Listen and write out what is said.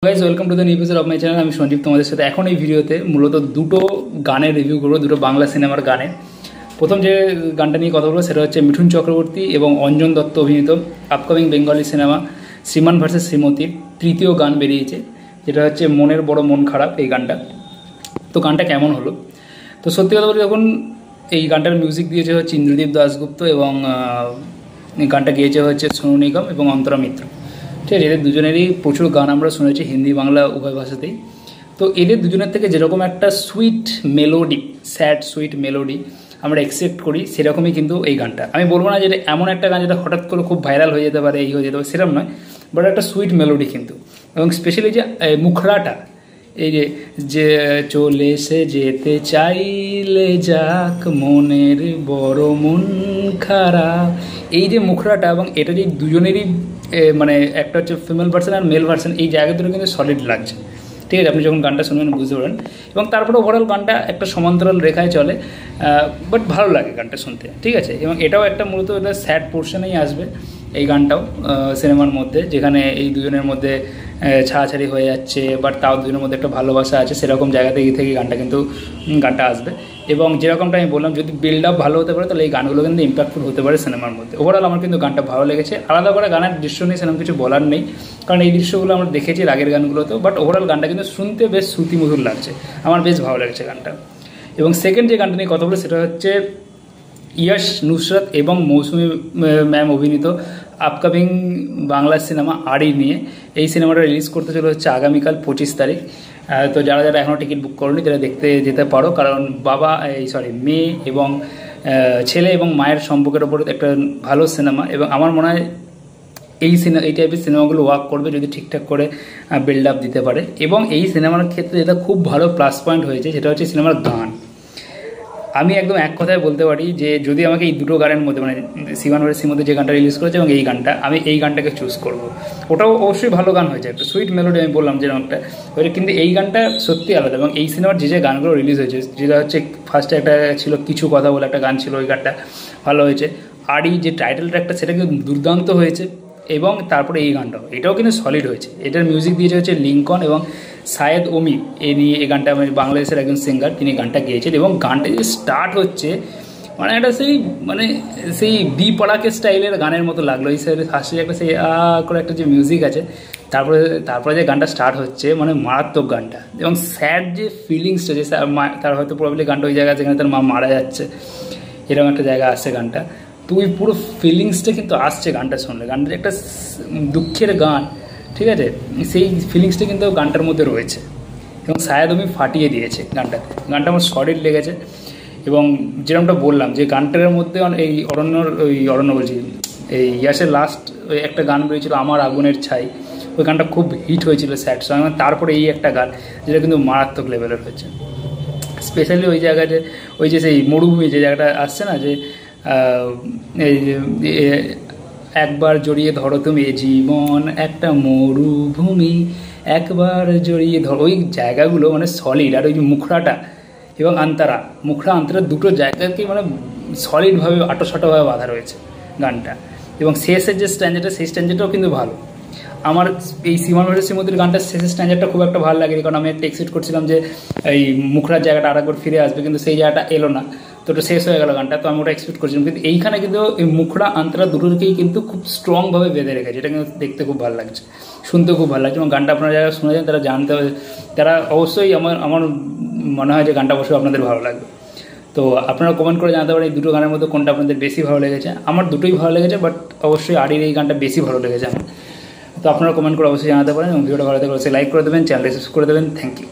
Guys welcome to the new episode of my channel. আমি সঞ্জীব তোমাদের সাথে এখন এই ভিডিওতে মূলত দুটো গানের রিভিউ করবো, দুটো বাংলা সিনেমার গানে। প্রথম যে গানটা নিয়ে কথা বলবো সেটা হচ্ছে মিঠুন চক্রবর্তী এবং অঞ্জন দত্ত অভিনীত আপকামিং বেঙ্গলি সিনেমা শ্রীমান ভার্সেস শ্রীমতীর তৃতীয় গান বেরিয়েছে, যেটা হচ্ছে মনের বড় মন খারাপ। এই গানটা তো গানটা কেমন হলো, তো সত্যি কথা বলতে যখন এই গানটার মিউজিক দিয়েছে হচ্ছে ইন্দ্রদীপ দাশগুপ্ত এবং গানটা গিয়েছে হচ্ছে সোনু নিগম এবং অন্তরা মিত্র। ঠিক আছে, এদের দুজনেরই প্রচুর গান আমরা শুনেছি হিন্দি বাংলা উভয় ভাষাতেই। তো এদের দুজনের থেকে যেরকম একটা sweet melody, sad sweet melody আমরা এক্সপেক্ট করি, সেরকমই কিন্তু এই গানটা। আমি বলবো না যে এমন একটা গান যেটা হঠাৎ করে খুব ভাইরাল হয়ে যেতে পারে, এই হয়ে যেতে পারে, সেরকম নয়, বাট একটা সুইট মেলোডি কিন্তু। এবং স্পেশালি যে মুখড়াটা, এই যে চলে সে যেতে চাইলে যাক মনের বড় মন খারাপ, এই যে মুখড়াটা এবং এটা যে দুজনেরই মানে একটা হচ্ছে ফিমেল ভার্সন আর মেল ভার্সন, এই জায়গা দুটো কিন্তু সলিড লাগছে। ঠিক আছে, আপনি যখন গানটা শুনবেন বুঝতে পারেন। এবং তারপরে ওভারঅল গানটা একটা সমান্তরাল রেখায় চলে, বাট ভালো লাগে গানটা শুনতে। ঠিক আছে, এবং এটাও একটা মূলত এটা স্যাড পোর্শনেই আসবে এই গানটাও সিনেমার মধ্যে, যেখানে এই দুজনের মধ্যে ছাড়াছাড়ি হয়ে যাচ্ছে, বাট তাও দুজনের মধ্যে একটা ভালোবাসা আছে, সেরকম জায়গা থেকে গানটা কিন্তু গানটা আসবে। এবং যেরকমটা আমি বললাম, যদি বিল্ড আপ ভালো হতে পারে তাহলে এই গানগুলো কিন্তু ইম্প্যাক্টফুল হতে পারে সিনেমার মধ্যে। ওভারঅল আমার কিন্তু গানটা ভালো লেগেছে। আলাদা করে গানের দৃশ্য নিয়ে সেরকম কিছু বলার নেই, কারণ এই দৃশ্যগুলো আমরা দেখেছি আগের গানগুলোতেও, বাট ওভারঅল গানটা কিন্তু শুনতে বেশ শ্রুতিমধুর লাগছে, আমার বেশ ভালো লেগেছে গানটা। এবং সেকেন্ড যে গানটা নিয়ে কথা বলে সেটা হচ্ছে ইয়াশ, নুসরাত এবং মৌসুমী ম্যাম অভিনীত আপকামিং বাংলা সিনেমা আড়ি নিয়ে। এই সিনেমাটা রিলিজ করতে চলে হচ্ছে আগামীকাল 25 তারিখ। তো যারা যারা এখনও টিকিট বুক করেনি তারা দেখতে যেতে পারো, কারণ মেয়ে এবং ছেলে এবং মায়ের সম্পর্কের ওপর একটা ভালো সিনেমা। এবং আমার মনে হয় এই টাইপের সিনেমাগুলো ওয়ার্ক করবে যদি ঠিকঠাক করে বিল্ড আপ দিতে পারে। এবং এই সিনেমার ক্ষেত্রে যেটা খুব ভালো প্লাস পয়েন্ট হয়েছে সেটা হচ্ছে সিনেমার গান। আমি একদম এক কথায় বলতে পারি যে যদি আমাকে এই দুটো গানের মধ্যে, মানে শ্রীমান ভার্সেস মধ্যে যে গানটা রিলিজ করেছে এবং এই গানটা, আমি এই গানটাকে চুজ করবো। ওটাও অবশ্যই ভালো গান হয়েছে, একটা সুইট মেলোডি আমি বললাম যে একটা ওইটা, কিন্তু এই গানটা সত্যি আলাদা। এবং এই সিনেমার যে গানগুলো রিলিজ হয়েছে, যেটা হচ্ছে ফার্স্টে একটা ছিল কিছু কথা বলে একটা গান ছিল, ওই গানটা ভালো হয়েছে। আড়ি যে টাইটেল ট্র্যাকটা সেটা কিন্তু দুর্দান্ত হয়েছে। এবং তারপরে এই গানটাও, এটাও কিন্তু সলিড হয়েছে। এটার মিউজিক দিয়েছে হচ্ছে লিঙ্কন এবং সায়েদ ওমি। এই গানটা বাংলাদেশের একজন সিঙ্গার, তিনি গানটা গেয়েছেন। এবং গানটা যে স্টার্ট হচ্ছে মানে একটা সেই বি পড়াকে স্টাইলের গানের মতো লাগলো। এই সাইডে ফার্স্টে একটা সেই করে একটা যে মিউজিক আছে, তারপরে যে গানটা স্টার্ট হচ্ছে, মানে মারাত্মক গানটা। এবং স্যাড যে ফিলিংসটা, যে তার হয়তো প্রবাবলি গানটা ওই জায়গা যেখানে তার মা মারা যাচ্ছে, এরকম একটা জায়গা আসছে গানটা। তো ওই পুরো ফিলিংসটা কিন্তু আসছে গানটা শুনলে। গানটা যে একটা দুঃখের গান, ঠিক আছে, সেই ফিলিংসটা কিন্তু গানটার মধ্যে রয়েছে। এবং সায়েদ আমি ফাটিয়ে দিয়েছে গানটাতে। গানটা আমার সলিড লেগেছে। এবং যেরকমটা বললাম যে গানটার মধ্যে এই অরণ্য বলছি, এই ইয়াসের লাস্ট ওই একটা গান বেরিয়েছিল আমার আগুনের ছাই, ওই গানটা খুব হিট হয়েছিল স্যাড সং। তারপরে এই একটা গান যেটা কিন্তু মারাত্মক লেভেলের হয়েছে। স্পেশালি ওই জায়গায় যে ওই যে সেই মরুভূমি যে জায়গাটা আসছে না, যে এই একবার জড়িয়ে ধরো তুমি জীবন একটা মরুভূমি, একবার জড়িয়ে ধরো, ওই জায়গাগুলো মানে সলিড। আর ওই যে মুখড়াটা এবং মুখড়া আন্তরা দুটো জায়গাকেই মানে সলিডভাবে আটোসাটোভাবে বাঁধা রয়েছে গানটা। এবং শেষের যে স্ট্যান্ডারটা, সেই স্ট্যান্ডারটাও কিন্তু ভালো। আমার এই শ্রীমান ভার্সেস শ্রীমতীর গানটা শেষের স্ট্যান্ডারটা খুব একটা ভালো লাগেনি, কারণ আমি একটা এক্সপেক্ট করছিলাম যে এই মুখড়ার জায়গাটা আরেকবার ফিরে আসবে, কিন্তু সেই জায়গাটা এলো না। তো ওটা শেষ হয়ে গেল গানটা, তো আমি ওটা এক্সপেক্ট করছিলাম। কিন্তু এইখানে কিন্তু এই মুখড়া আন্তরা দুটোকেই কিন্তু খুব স্ট্রংভাবে বেঁধে রেখেছে, এটা কিন্তু দেখতে খুব ভালো লাগছে, শুনতে খুব ভালো লাগছে। এবং গানটা আপনারা যারা শুনেছেন তারা জানতে হবে, তারা অবশ্যই আমার মনে হয় যে গানটা অবশ্যই আপনাদের ভালো লাগবে। তো আপনারা কমেন্ট করে জানাতে পারেন এই দুটো গানের মধ্যে কোনটা আপনাদের বেশি ভালো লেগেছে। আমার দুটোই ভালো লেগেছে, বাট অবশ্যই আড়ির এই গানটা বেশি ভালো লেগেছে আমার। তো আপনারা কমেন্ট করে অবশ্যই জানাতে পারেন। এবং ভিডিওটা ভালো থাকলে অবশ্যই লাইক করে দেবেন, চ্যানেলটা সাবস্ক্রাইব করে দেবেন। Thank you.